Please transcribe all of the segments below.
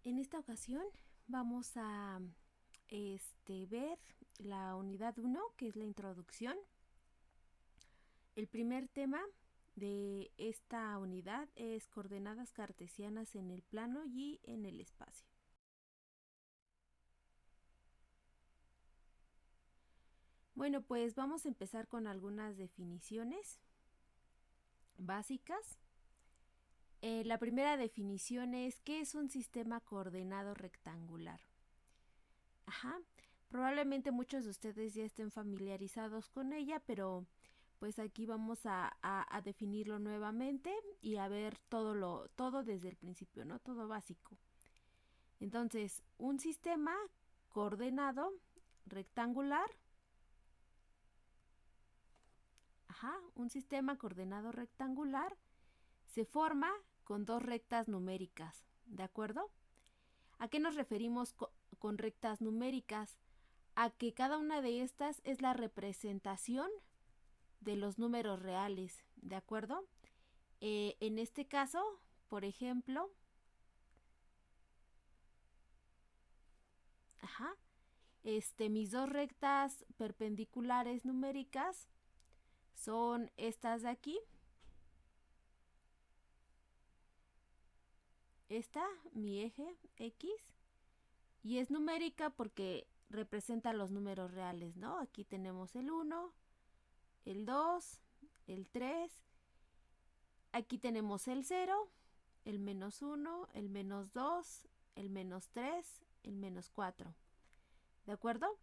En esta ocasión vamos a ver la unidad 1, que es la introducción. El primer tema de esta unidad es coordenadas cartesianas en el plano y en el espacio. Bueno, pues vamos a empezar con algunas definiciones básicas. La primera definición es: ¿qué es un sistema coordenado rectangular? Probablemente muchos de ustedes ya estén familiarizados con ella, pero pues aquí vamos a definirlo nuevamente y a ver todo desde el principio, ¿no? Todo básico. Entonces, un sistema coordenado rectangular, un sistema coordenado rectangular se forma con dos rectas numéricas, ¿de acuerdo? ¿A qué nos referimos con rectas numéricas? A que cada una de estas es la representación de los números reales, ¿de acuerdo? En este caso, por ejemplo, mis dos rectas perpendiculares numéricas son estas de aquí. Esta, mi eje X, y es numérica porque representa los números reales, ¿no? Aquí tenemos el 1, el 2, el 3. Aquí tenemos el 0, el -1, el -2, el -3, el -4. ¿De acuerdo?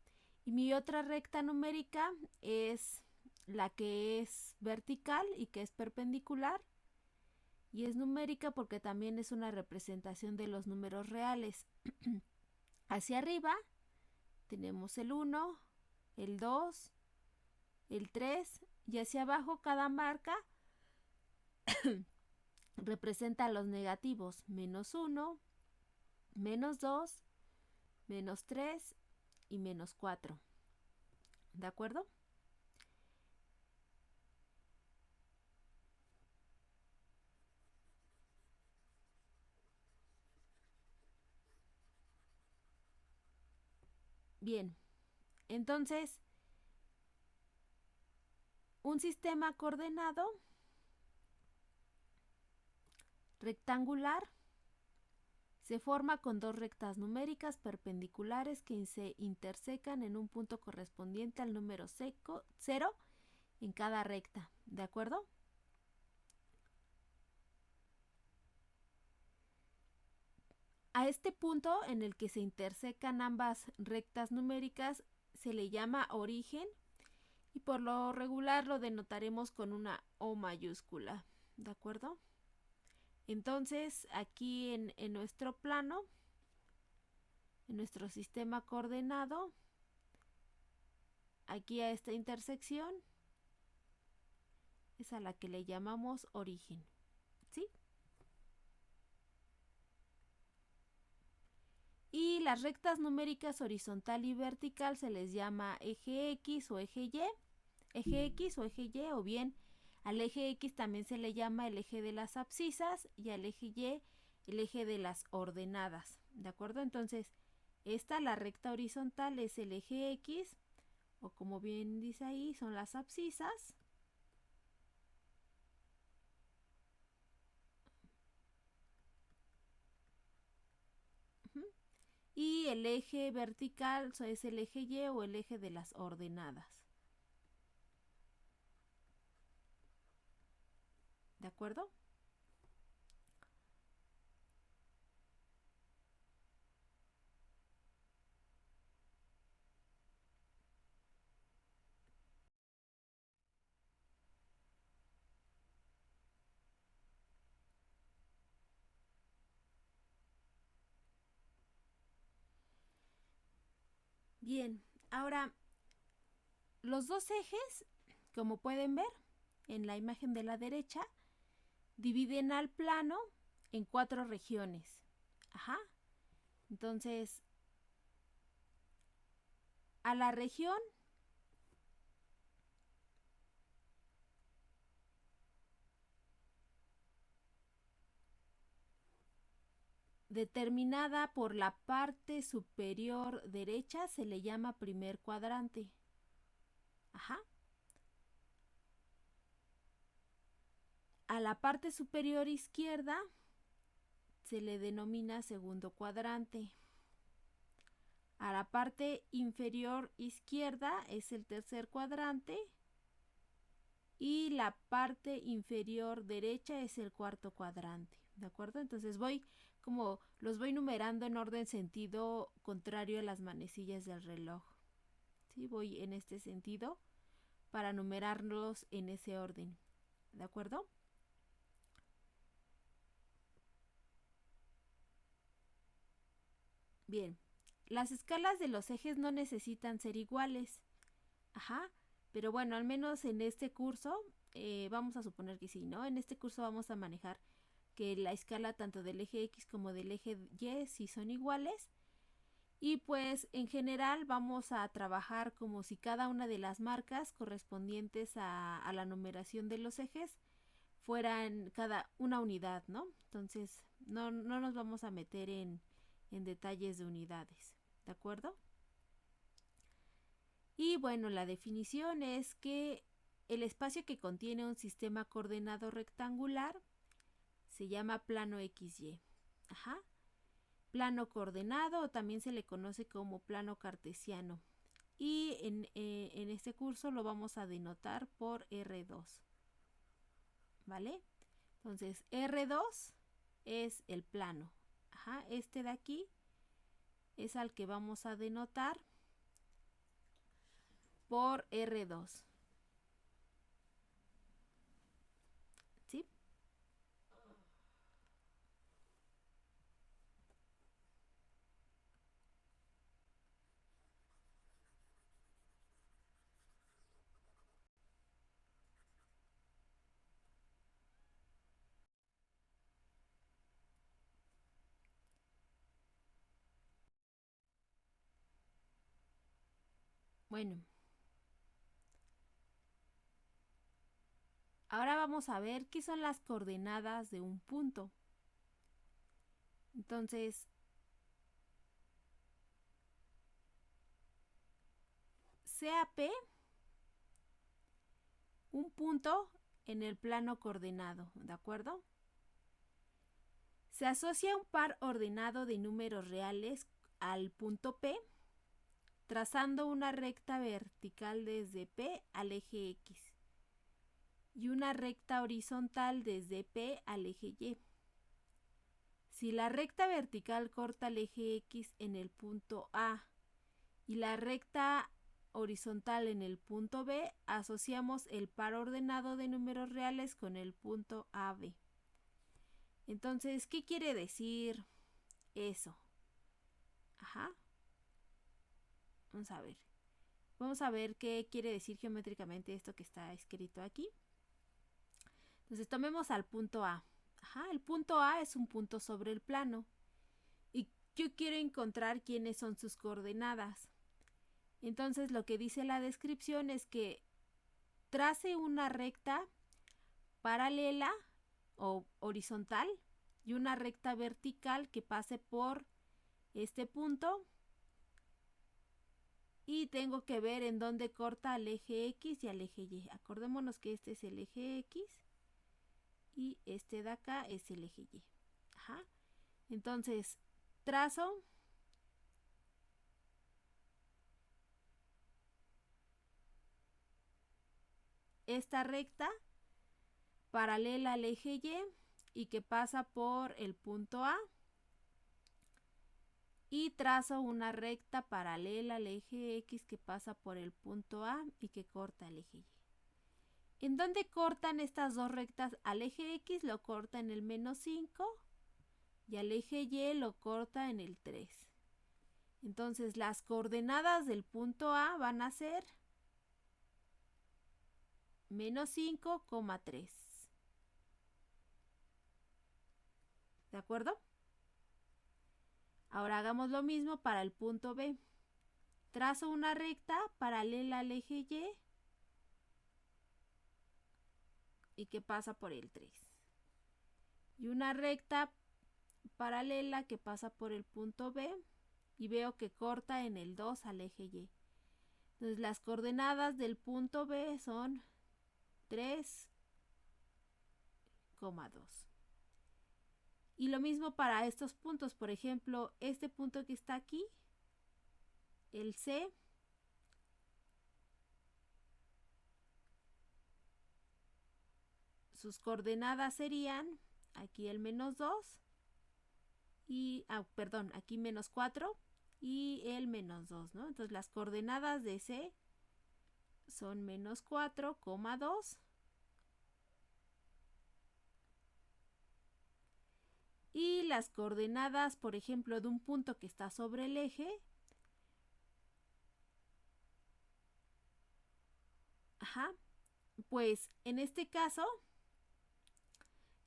Y mi otra recta numérica es la que es vertical y que es perpendicular. Y es numérica porque también es una representación de los números reales. Hacia arriba tenemos el 1, el 2, el 3, y hacia abajo cada marca representa los negativos: -1, -2, -3 y -4. ¿De acuerdo? Bien, entonces, un sistema coordenado rectangular se forma con dos rectas numéricas perpendiculares que se intersecan en un punto correspondiente al número 0 en cada recta. ¿De acuerdo? A este punto en el que se intersecan ambas rectas numéricas se le llama origen, y por lo regular lo denotaremos con una O mayúscula. ¿De acuerdo? Entonces, aquí en nuestro plano, en nuestro sistema coordenado, aquí a esta intersección es a la que le llamamos origen. ¿Sí? Y las rectas numéricas horizontal y vertical se les llama eje X o eje Y. Eje X o eje Y, o bien al eje X también se le llama el eje de las abscisas, y al eje Y el eje de las ordenadas. ¿De acuerdo? Entonces, la recta horizontal es el eje X, o como bien dice ahí, son las abscisas. Y el eje vertical es el eje Y o el eje de las ordenadas. ¿De acuerdo? Bien, ahora los dos ejes, como pueden ver en la imagen de la derecha, dividen al plano en 4 regiones. Entonces, a la región determinada por la parte superior derecha se le llama primer cuadrante. Ajá. A la parte superior izquierda se le denomina segundo cuadrante. A la parte inferior izquierda es el tercer cuadrante y la parte inferior derecha es el cuarto cuadrante, ¿de acuerdo? Entonces los voy numerando en orden sentido contrario a las manecillas del reloj. ¿Sí? Voy en este sentido para numerarlos en ese orden, ¿de acuerdo? Bien, las escalas de los ejes no necesitan ser iguales. Ajá, pero bueno, al menos en este curso, vamos a suponer que sí, ¿no? En este curso vamos a manejar que la escala tanto del eje X como del eje Y sí son iguales. Y pues en general vamos a trabajar como si cada una de las marcas correspondientes a la numeración de los ejes fueran cada una unidad, ¿no? Entonces no nos vamos a meter en detalles de unidades, ¿de acuerdo? Y bueno, la definición es que el espacio que contiene un sistema coordenado rectangular se llama plano XY. Ajá. Plano coordenado o también se le conoce como plano cartesiano. Y en este curso lo vamos a denotar por R2. ¿Vale? Entonces, R2 es el plano. Ajá. Este de aquí es al que vamos a denotar por R2. ¿Sí? Bueno, ahora vamos a ver qué son las coordenadas de un punto. Entonces, sea P un punto en el plano coordenado, ¿de acuerdo? Se asocia un par ordenado de números reales al punto P, trazando una recta vertical desde P al eje X y una recta horizontal desde P al eje Y. Si la recta vertical corta el eje X en el punto A y la recta horizontal en el punto B, asociamos el par ordenado de números reales con el punto AB. Entonces, ¿qué quiere decir eso? Ajá. Vamos a ver. Vamos a ver qué quiere decir geométricamente esto que está escrito aquí. Entonces, tomemos al punto A. Ajá, el punto A es un punto sobre el plano. Y yo quiero encontrar quiénes son sus coordenadas. Entonces, lo que dice la descripción es que trace una recta paralela o horizontal y una recta vertical que pase por este punto y tengo que ver en dónde corta al eje X y al eje Y. Acordémonos que este es el eje X y este de acá es el eje Y. Ajá. Entonces, trazo esta recta paralela al eje Y que pasa por el punto A y trazo una recta paralela al eje X que pasa por el punto A y que corta el eje Y. ¿En dónde cortan estas dos rectas? Al eje X lo corta en el -5 y al eje Y lo corta en el 3. Entonces las coordenadas del punto A van a ser -5,3. ¿De acuerdo? Ahora hagamos lo mismo para el punto B. Trazo una recta paralela al eje Y que pasa por el 3. Y una recta paralela que pasa por el punto B y veo que corta en el 2 al eje Y. Entonces las coordenadas del punto B son 3,2. Y lo mismo para estos puntos, por ejemplo, este punto que está aquí, el C, sus coordenadas serían aquí el -2 y, perdón, aquí -4 y el -2, ¿no? Entonces las coordenadas de C son -4,2 y las coordenadas, por ejemplo, de un punto que está sobre el eje, pues en este caso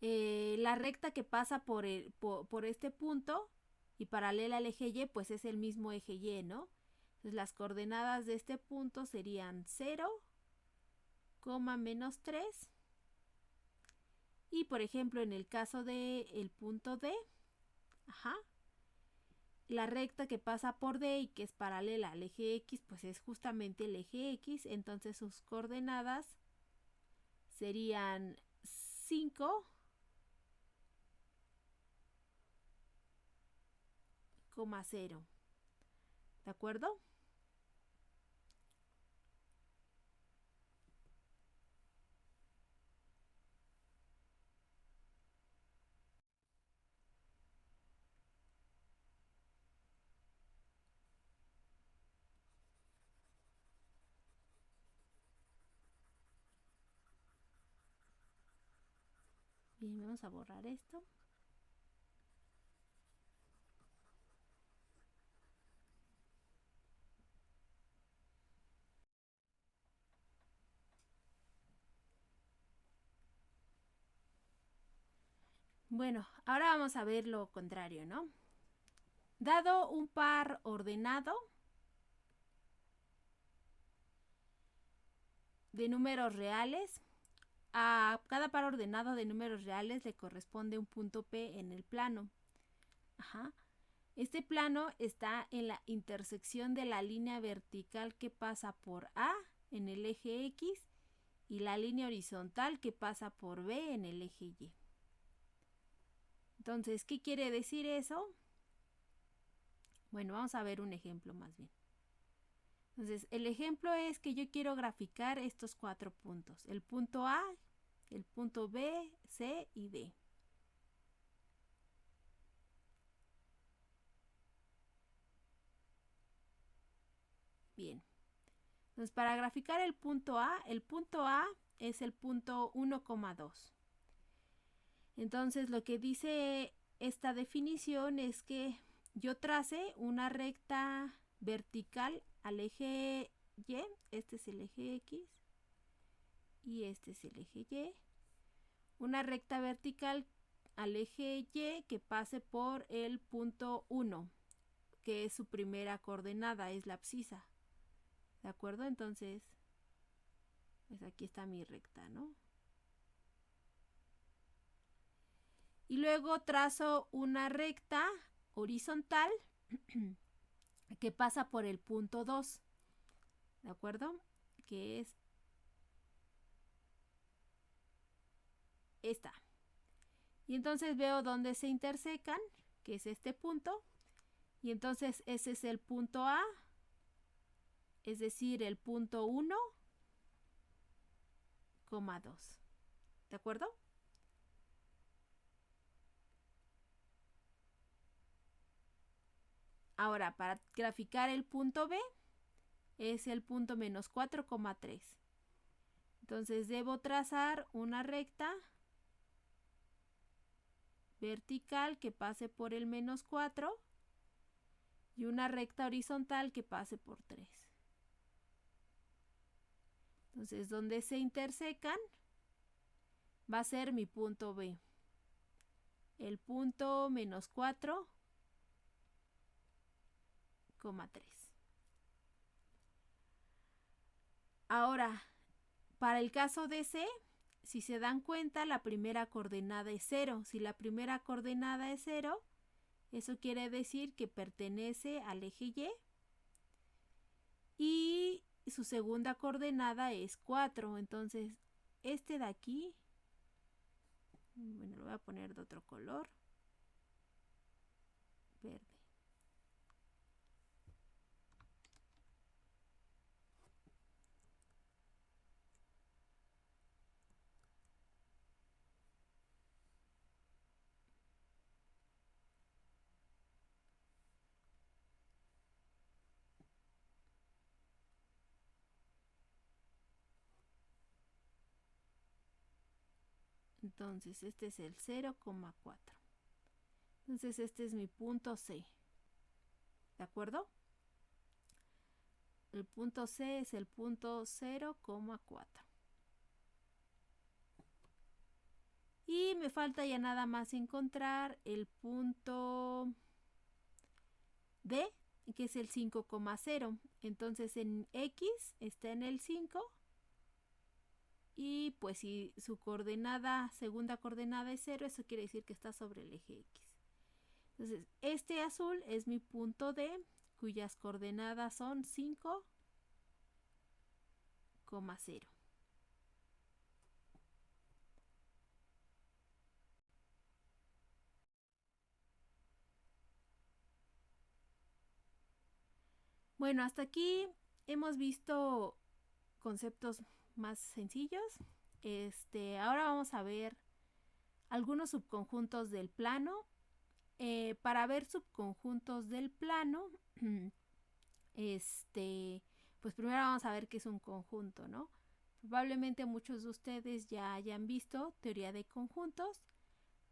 la recta que pasa por este punto y paralela al eje Y, pues es el mismo eje Y, ¿no? Entonces las coordenadas de este punto serían 0, -3. Y por ejemplo, en el caso del punto D, la recta que pasa por D y que es paralela al eje X, pues es justamente el eje X. Entonces sus coordenadas serían 5,0. ¿De acuerdo? Bien, vamos a borrar esto. Bueno, ahora vamos a ver lo contrario, ¿no? Dado un par ordenado de números reales, a cada par ordenado de números reales le corresponde un punto P en el plano. Este plano está en la intersección de la línea vertical que pasa por A en el eje X y la línea horizontal que pasa por B en el eje Y. Entonces, ¿qué quiere decir eso? Bueno, vamos a ver un ejemplo más bien. Entonces, el ejemplo es que yo quiero graficar estos 4 puntos. El punto A, el punto B, C y D. Bien. Entonces, para graficar el punto A es el punto 1,2. Entonces, lo que dice esta definición es que yo trace una recta vertical al eje Y, este es el eje X y este es el eje Y, una recta vertical al eje Y que pase por el punto 1, que es su primera coordenada, es la abscisa. ¿De acuerdo? Entonces, pues aquí está mi recta, ¿no? Y luego trazo una recta horizontal que pasa por el punto 2, ¿de acuerdo? Que es esta. Y entonces veo dónde se intersecan, que es este punto. Y entonces ese es el punto A, es decir, el punto 1,2. ¿De acuerdo? Ahora, para graficar el punto B, es el punto -4,3. Entonces debo trazar una recta vertical que pase por el -4 y una recta horizontal que pase por 3. Entonces, donde se intersecan va a ser mi punto B. El punto -4,3. Ahora, para el caso de C, si se dan cuenta, la primera coordenada es 0. Si la primera coordenada es 0, Eso quiere decir que pertenece al eje Y su segunda coordenada es 4. Entonces, este de aquí, bueno, lo voy a poner de otro color, verde. Entonces, este es el 0,4. Entonces, este es mi punto C. ¿De acuerdo? El punto C es el punto 0,4. Y me falta ya nada más encontrar el punto D, que es el 5,0. Entonces en X está en el 5. Y pues si su segunda coordenada es 0, eso quiere decir que está sobre el eje X. Entonces este azul es mi punto D, cuyas coordenadas son 5,0. Bueno, hasta aquí hemos visto conceptos más sencillos. Ahora vamos a ver algunos subconjuntos del plano. Para ver subconjuntos del plano, pues primero vamos a ver qué es un conjunto, ¿no? Probablemente muchos de ustedes ya hayan visto teoría de conjuntos,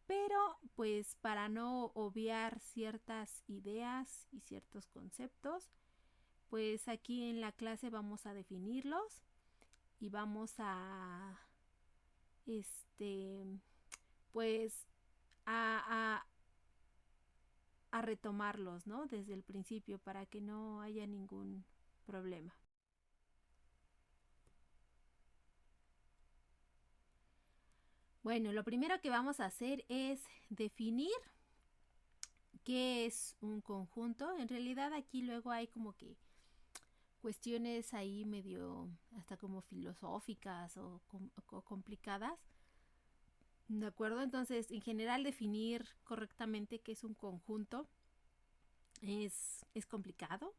pero pues para no obviar ciertas ideas y ciertos conceptos, pues aquí en la clase vamos a definirlos y vamos a, pues, a retomarlos, ¿no? Desde el principio para que no haya ningún problema. Bueno, lo primero que vamos a hacer es definir qué es un conjunto. En realidad aquí luego hay como que cuestiones ahí medio hasta como filosóficas o complicadas. ¿De acuerdo? Entonces, en general, definir correctamente qué es un conjunto es complicado.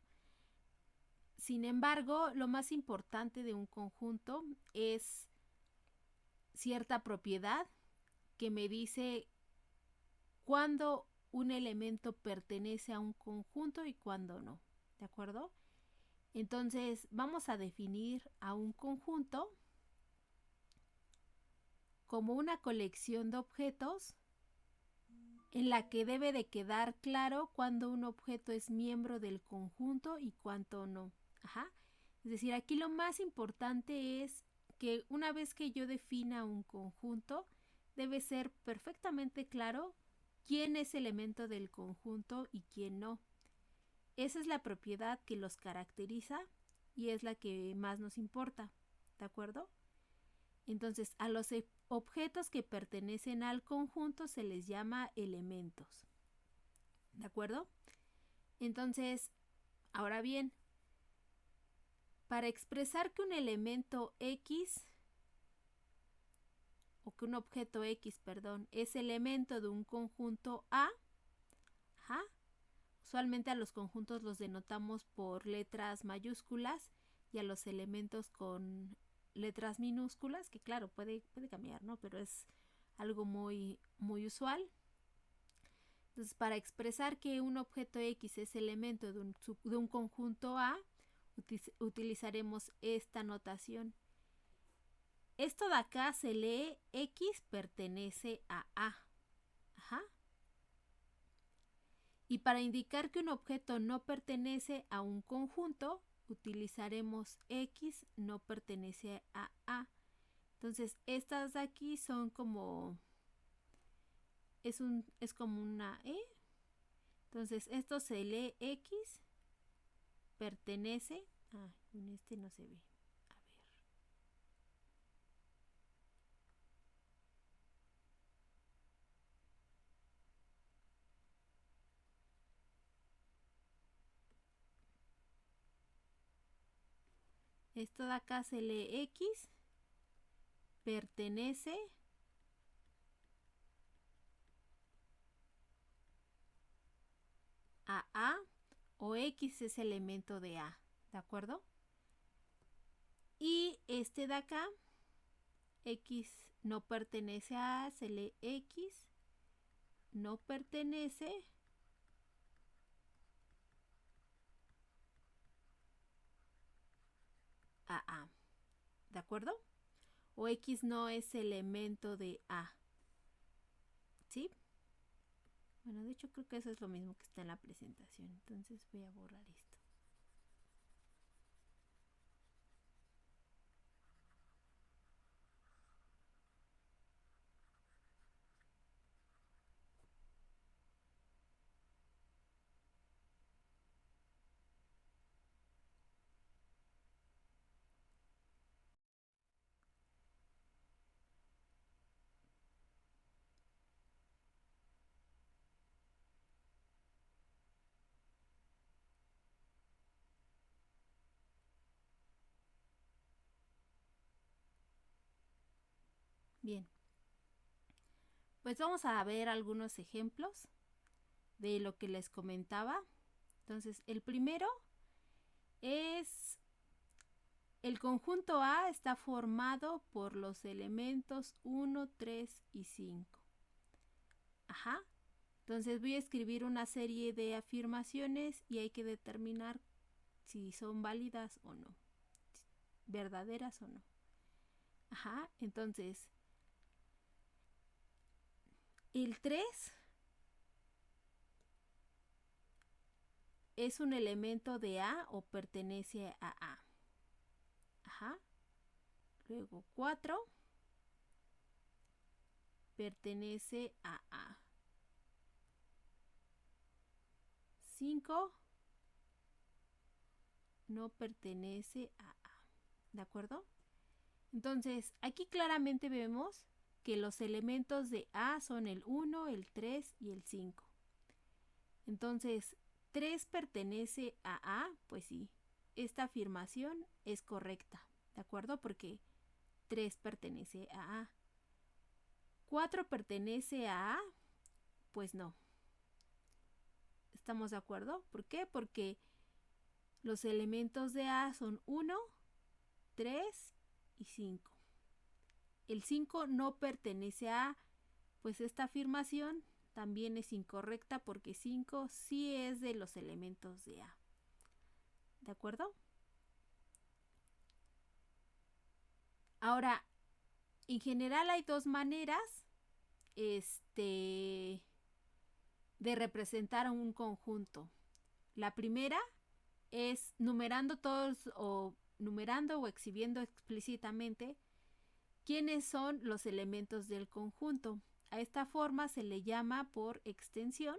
Sin embargo, lo más importante de un conjunto es cierta propiedad que me dice cuándo un elemento pertenece a un conjunto y cuándo no. ¿De acuerdo? Entonces, vamos a definir a un conjunto como una colección de objetos en la que debe de quedar claro cuándo un objeto es miembro del conjunto y cuándo no. Ajá. Es decir, aquí lo más importante es que una vez que yo defina un conjunto, debe ser perfectamente claro quién es elemento del conjunto y quién no. Esa es la propiedad que los caracteriza y es la que más nos importa. ¿De acuerdo? Entonces, a los objetos que pertenecen al conjunto se les llama elementos. ¿De acuerdo? Entonces, ahora bien, para expresar que un elemento X, o que un objeto X, perdón, es elemento de un conjunto A, ajá, usualmente a los conjuntos los denotamos por letras mayúsculas y a los elementos con letras minúsculas, que claro, puede cambiar, ¿no? Pero es algo muy, muy usual. Entonces, para expresar que un objeto X es elemento de un conjunto A, utilizaremos esta notación. Esto de acá se lee X pertenece a A. Ajá. Y para indicar que un objeto no pertenece a un conjunto, utilizaremos X no pertenece a A. Entonces, estas de aquí son como es como una E. Entonces, esto se lee X pertenece. En este no se ve. A ver. Esto de acá se lee X, pertenece a A, o X es elemento de A, ¿de acuerdo? Y este de acá, X no pertenece a A, se lee X, no pertenece a A, ¿de acuerdo? O X no es elemento de A, ¿sí? Bueno, de hecho creo que eso es lo mismo que está en la presentación, entonces voy a borrar esto. Bien, pues vamos a ver algunos ejemplos de lo que les comentaba. Entonces, el primero es el conjunto A está formado por los elementos 1, 3 y 5. Ajá. Entonces voy a escribir una serie de afirmaciones y hay que determinar si son válidas o no, verdaderas o no. Ajá. Entonces, el 3 es un elemento de A o pertenece a A. Ajá. Luego 4 pertenece a A. 5 no pertenece a A. ¿De acuerdo? Entonces, aquí claramente vemos que los elementos de A son el 1, el 3 y el 5. Entonces, 3 pertenece a A, pues sí, esta afirmación es correcta, ¿de acuerdo? Porque 3 pertenece a A. 4 pertenece a A, pues no. ¿Estamos de acuerdo? ¿Por qué? Porque los elementos de A son 1, 3 y 5. El 5 no pertenece a A, pues esta afirmación también es incorrecta porque 5 sí es de los elementos de A. ¿De acuerdo? Ahora, en general hay dos maneras de representar un conjunto. La primera es numerando todos o numerando o exhibiendo explícitamente quiénes son los elementos del conjunto. A esta forma se le llama por extensión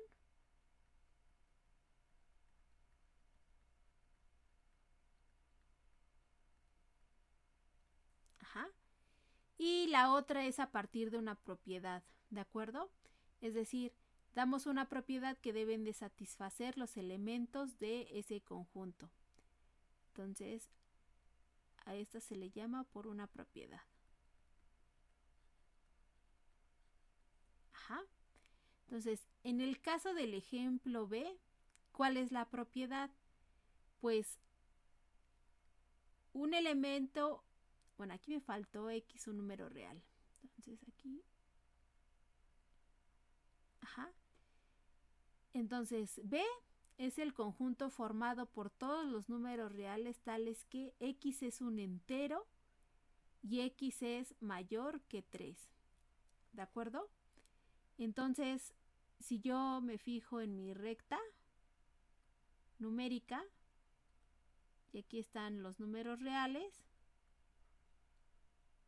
y la otra es a partir de una propiedad, ¿de acuerdo? Es decir, damos una propiedad que deben de satisfacer los elementos de ese conjunto. Entonces, a esta se le llama por una propiedad. Ajá. Entonces, en el caso del ejemplo B, ¿cuál es la propiedad? Pues un elemento, bueno, aquí me faltó X, un número real. Entonces aquí, ajá. Entonces B es el conjunto formado por todos los números reales tales que X es un entero y X es mayor que 3. ¿De acuerdo? Entonces, si yo me fijo en mi recta numérica, y aquí están los números reales,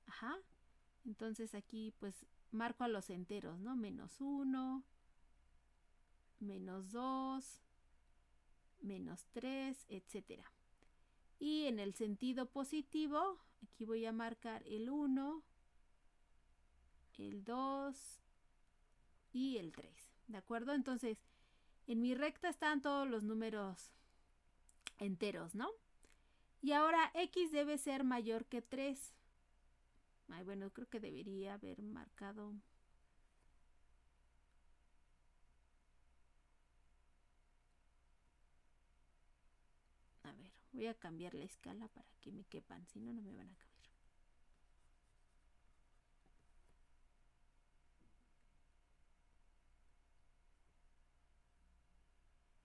ajá, entonces aquí pues marco a los enteros, ¿no? Menos 1, menos 2, menos 3, etcétera. Y en el sentido positivo, aquí voy a marcar el 1, el 2 y el 3. ¿De acuerdo? Entonces, en mi recta están todos los números enteros, ¿no? Y ahora x debe ser mayor que 3. Ay, bueno, creo que debería haber marcado. A ver, voy a cambiar la escala para que me quepan, si no, no me van a caber.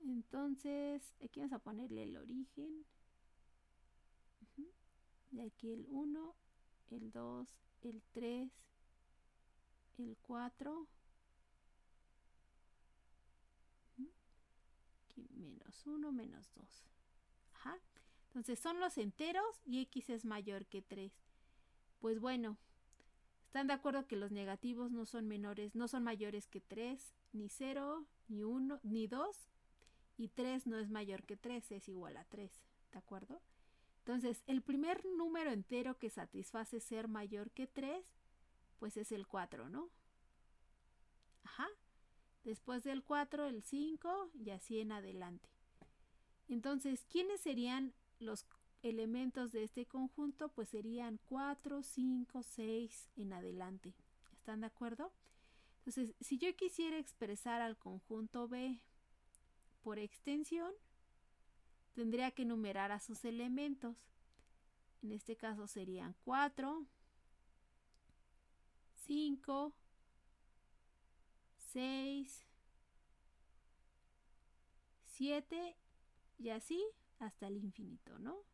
Entonces, aquí vamos a ponerle el origen. De aquí el 1, el 2, el 3, el 4. Aquí menos 1, menos 2. Ajá. Entonces son los enteros y x es mayor que 3. Pues bueno, ¿están de acuerdo que los negativos no son menores, no son mayores que 3, ni 0, ni 1, ni 2? Y 3 no es mayor que 3, es igual a 3, ¿de acuerdo? Entonces, el primer número entero que satisface ser mayor que 3, pues es el 4, ¿no? Ajá. Después del 4, el 5 y así en adelante. Entonces, ¿quiénes serían los elementos de este conjunto? Pues serían 4, 5, 6 en adelante. ¿Están de acuerdo? Entonces, si yo quisiera expresar al conjunto B por extensión, tendría que numerar a sus elementos. En este caso serían 4, 5, 6, 7 y así hasta el infinito, ¿no? O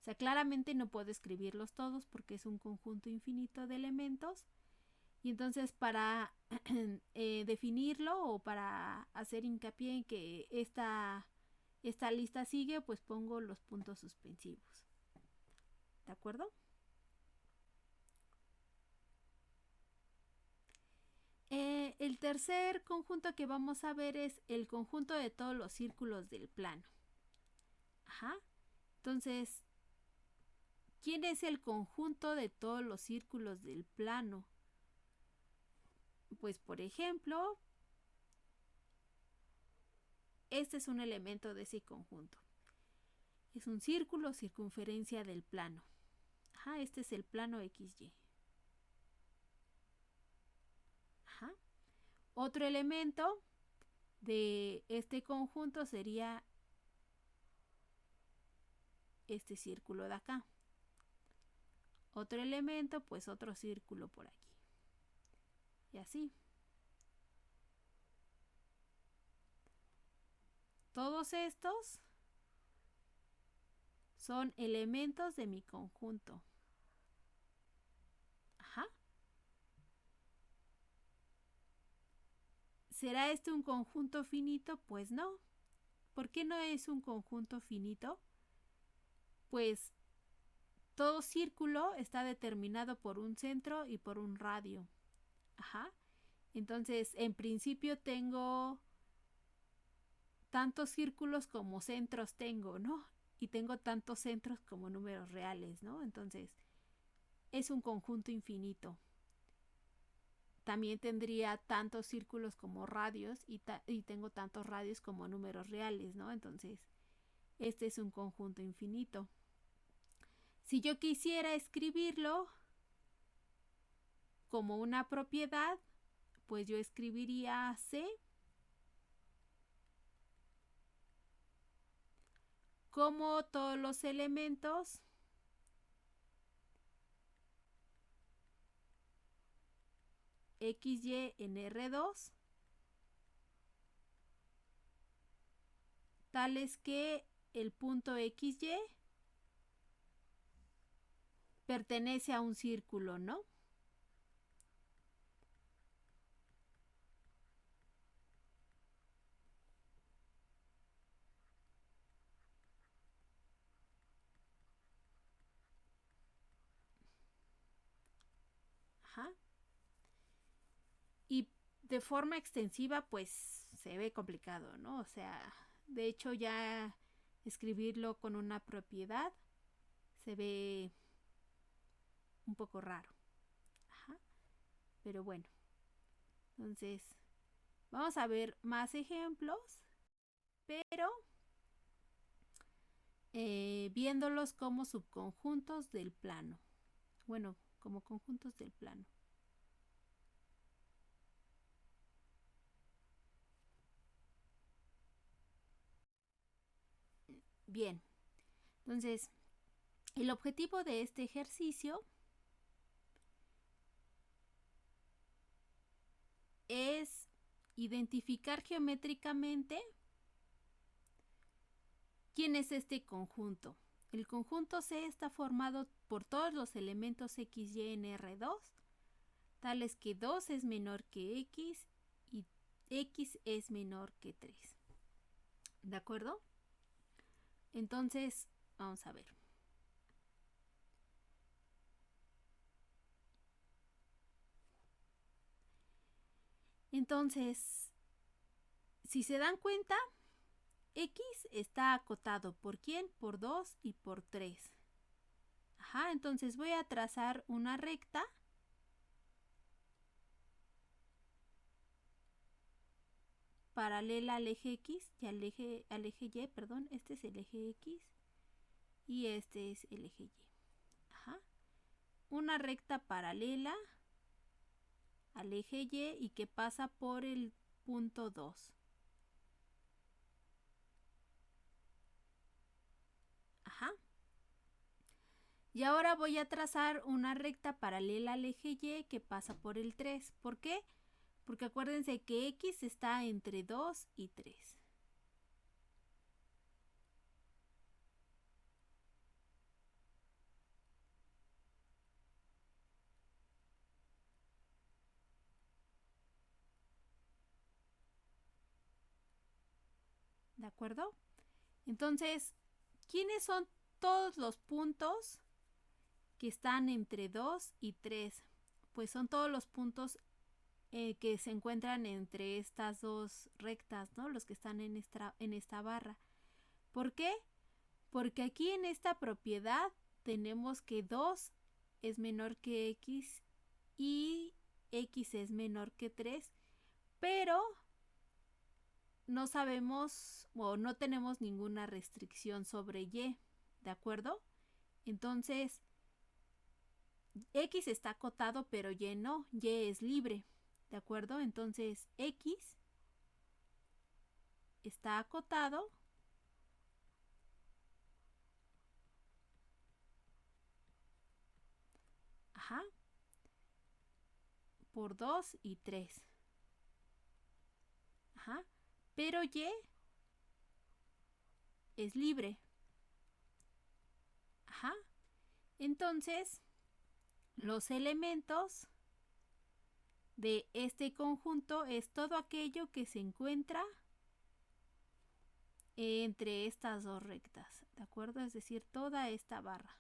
sea, claramente no puedo escribirlos todos porque es un conjunto infinito de elementos. Y entonces para definirlo o para hacer hincapié en que esta lista sigue, pues pongo los puntos suspensivos. ¿De acuerdo? El tercer conjunto que vamos a ver es el conjunto de todos los círculos del plano. Ajá. Entonces, ¿quién es el conjunto de todos los círculos del plano? Pues, por ejemplo, este es un elemento de ese conjunto. Es un círculo, circunferencia del plano. Ajá, este es el plano XY. Ajá. Otro elemento de este conjunto sería este círculo de acá. Otro elemento, pues otro círculo por aquí. Y así. Todos estos son elementos de mi conjunto. Ajá. ¿Será este un conjunto finito? Pues no. ¿Por qué no es un conjunto finito? Pues todo círculo está determinado por un centro y por un radio. Ajá. Entonces, en principio tengo tantos círculos como centros tengo, ¿no? Y tengo tantos centros como números reales, ¿no? Entonces, es un conjunto infinito. También tendría tantos círculos como radios y tengo tantos radios como números reales, ¿no? Entonces, este es un conjunto infinito. Si yo quisiera escribirlo como una propiedad, pues yo escribiría C como todos los elementos XY en R2, tales que el punto XY pertenece a un círculo, ¿no? Ajá. Y de forma extensiva, pues se ve complicado, ¿no? O sea, de hecho ya escribirlo con una propiedad se ve un poco raro. Ajá. Pero bueno, entonces vamos a ver más ejemplos, pero viéndolos como subconjuntos del plano. Bueno, como conjuntos del plano. Bien, entonces el objetivo de este ejercicio es identificar geométricamente quién es este conjunto. El conjunto C está formado por todos los elementos X, Y en R2, tales que 2 es menor que X y X es menor que 3. ¿De acuerdo? Entonces, vamos a ver. Entonces, si se dan cuenta, X está acotado. ¿Por quién? Por 2 y por 3. Ajá, entonces voy a trazar una recta paralela al eje X y al eje Y, perdón, este es el eje X y este es el eje Y. Ajá. Una recta paralela al eje Y que pasa por el punto 2. Ajá. Y ahora voy a trazar una recta paralela al eje Y que pasa por el 3. ¿Por qué? Porque acuérdense que X está entre 2 y 3. ¿De acuerdo? Entonces, ¿quiénes son todos los puntos que están entre 2 y 3? Pues son todos los puntos que se encuentran entre estas dos rectas, ¿no? Los que están en esta barra. ¿Por qué? Porque aquí en esta propiedad tenemos que 2 es menor que X y X es menor que 3, pero no sabemos o no tenemos ninguna restricción sobre Y, ¿de acuerdo? Entonces, X está acotado, pero Y no, Y es libre, ¿de acuerdo? Entonces, X está acotado ajá, por 2 y 3. Ajá, pero Y es libre. Ajá, entonces los elementos de este conjunto es todo aquello que se encuentra entre estas dos rectas, ¿de acuerdo? Es decir, toda esta barra.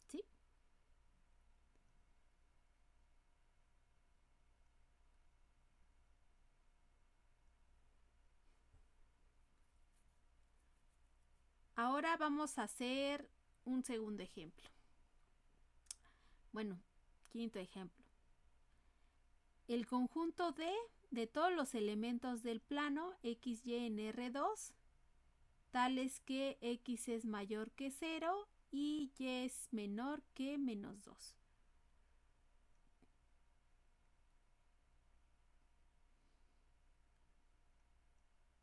¿Sí? Ahora vamos a hacer un segundo ejemplo. Bueno, quinto ejemplo. El conjunto de todos los elementos del plano X, Y en R2, tales que X es mayor que 0 y Y es menor que menos 2.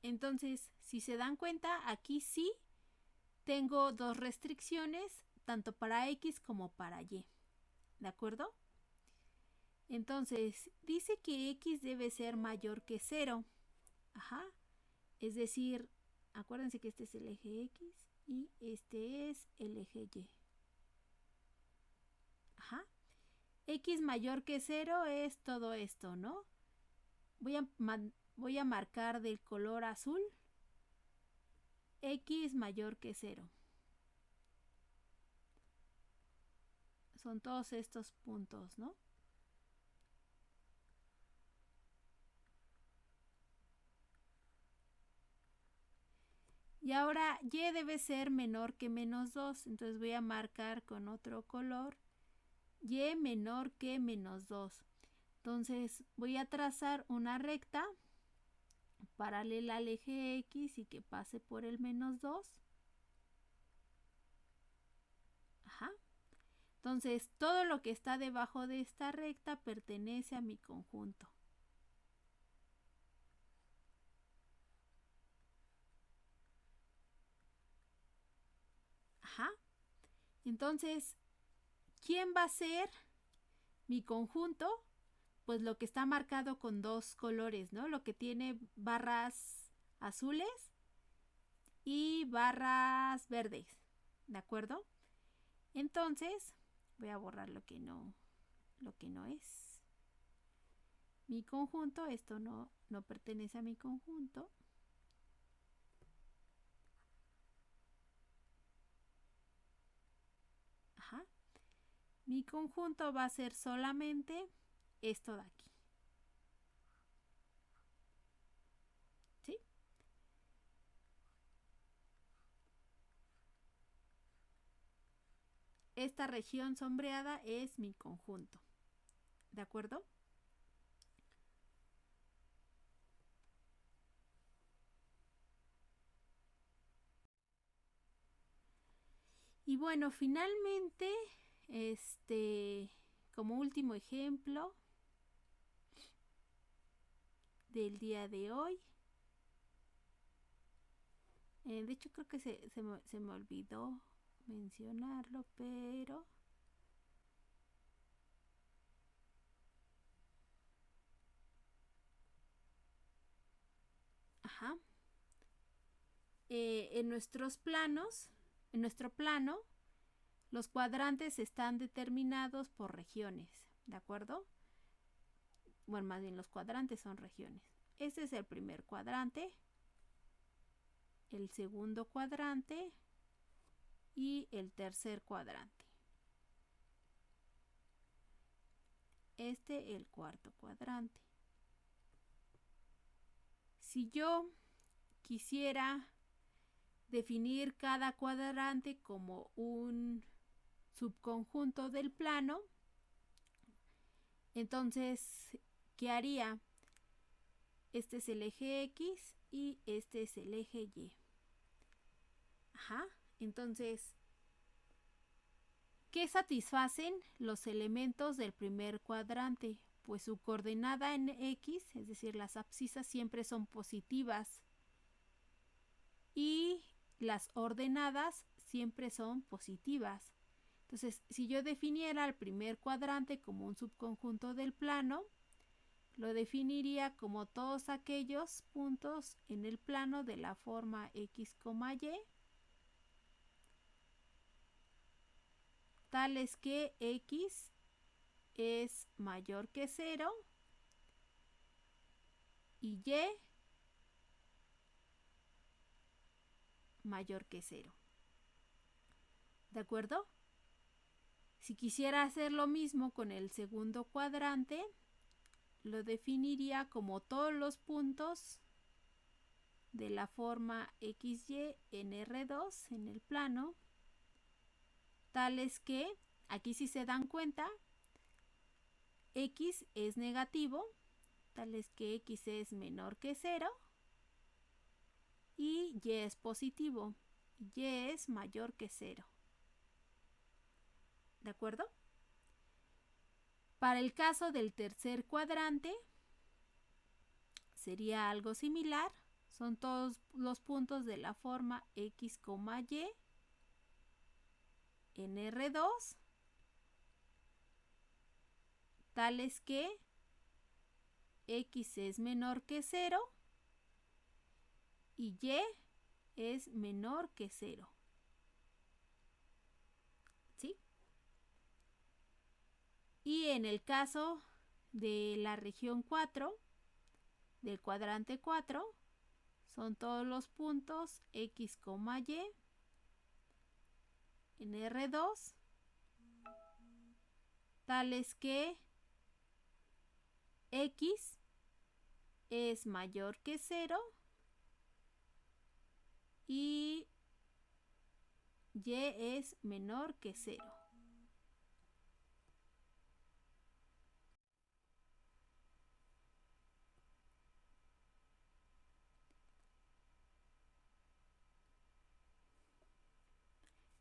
Entonces, si se dan cuenta, aquí sí tengo dos restricciones, tanto para X como para Y. ¿De acuerdo? Entonces, dice que X debe ser mayor que 0. Ajá. Es decir, acuérdense que este es el eje X y este es el eje Y. Ajá. X mayor que 0 es todo esto, ¿no? Voy a marcar del color azul X mayor que 0. Son todos estos puntos, ¿no? Y ahora Y debe ser menor que menos 2. Entonces voy a marcar con otro color y menor que menos 2. Entonces voy a trazar una recta paralela al eje X y que pase por el menos 2. Ajá. Entonces todo lo que está debajo de esta recta pertenece a mi conjunto. Ajá. Entonces, ¿quién va a ser mi conjunto? Pues lo que está marcado con dos colores, ¿no? Lo que tiene barras azules y barras verdes, ¿de acuerdo? Entonces, voy a borrar lo que no es mi conjunto. Esto no pertenece a mi conjunto. Ajá. Mi conjunto va a ser solamente esto de aquí. ¿Sí? Esta región sombreada es mi conjunto. ¿De acuerdo? Y bueno, finalmente, como último ejemplo del día de hoy, de hecho creo que se me olvidó mencionarlo, pero ajá, en nuestros planos, en nuestro plano, los cuadrantes están determinados por regiones, ¿de acuerdo? Bueno, más bien los cuadrantes son regiones. Este es el primer cuadrante, el segundo cuadrante y el tercer cuadrante. El cuarto cuadrante. Si yo quisiera definir cada cuadrante como un subconjunto del plano, entonces, ¿qué haría? Este es el eje X y este es el eje Y. Ajá. Entonces, ¿qué satisfacen los elementos del primer cuadrante? Pues su coordenada en X, es decir, las abscisas siempre son positivas y las ordenadas siempre son positivas. Entonces, si yo definiera el primer cuadrante como un subconjunto del plano, lo definiría como todos aquellos puntos en el plano de la forma X, Y, tales que X es mayor que 0 y Y mayor que 0. ¿De acuerdo? Si quisiera hacer lo mismo con el segundo cuadrante, lo definiría como todos los puntos de la forma XY en R2 en el plano, tales que, aquí si se dan cuenta, X es negativo, tales que X es menor que 0 y Y es positivo, Y es mayor que 0. ¿De acuerdo? Para el caso del tercer cuadrante sería algo similar. Son todos los puntos de la forma X, Y en R2, tales que X es menor que 0 y Y es menor que 0. ¿Sí? Y en el caso de la región 4, del cuadrante 4, son todos los puntos X, Y en R2, tales que X es mayor que 0 y Y es menor que 0.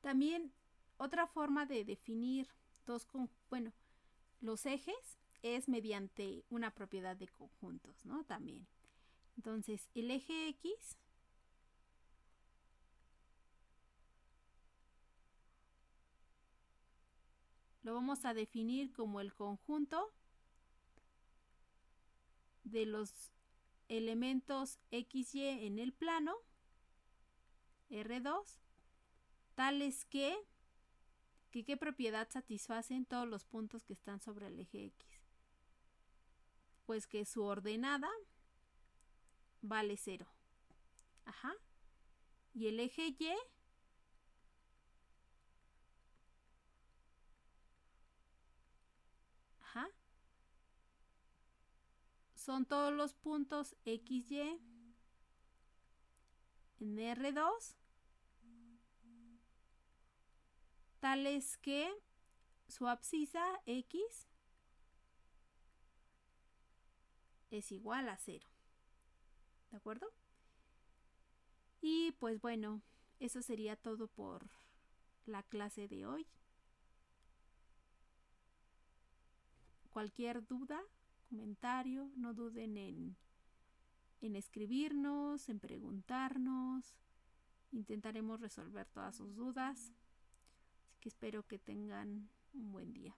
También otra forma de definir los ejes es mediante una propiedad de conjuntos, ¿no? También. Entonces, el eje X lo vamos a definir como el conjunto de los elementos XY en el plano R2, tales que qué propiedad satisfacen todos los puntos que están sobre el eje X. Pues que su ordenada vale 0. Ajá. Y el eje Y son todos los puntos XY en R2, tales que su abscisa X es igual a 0. ¿De acuerdo? Y pues bueno, eso sería todo por la clase de hoy. Cualquier duda, comentario, no duden en escribirnos, en preguntarnos. Intentaremos resolver todas sus dudas. Así que espero que tengan un buen día.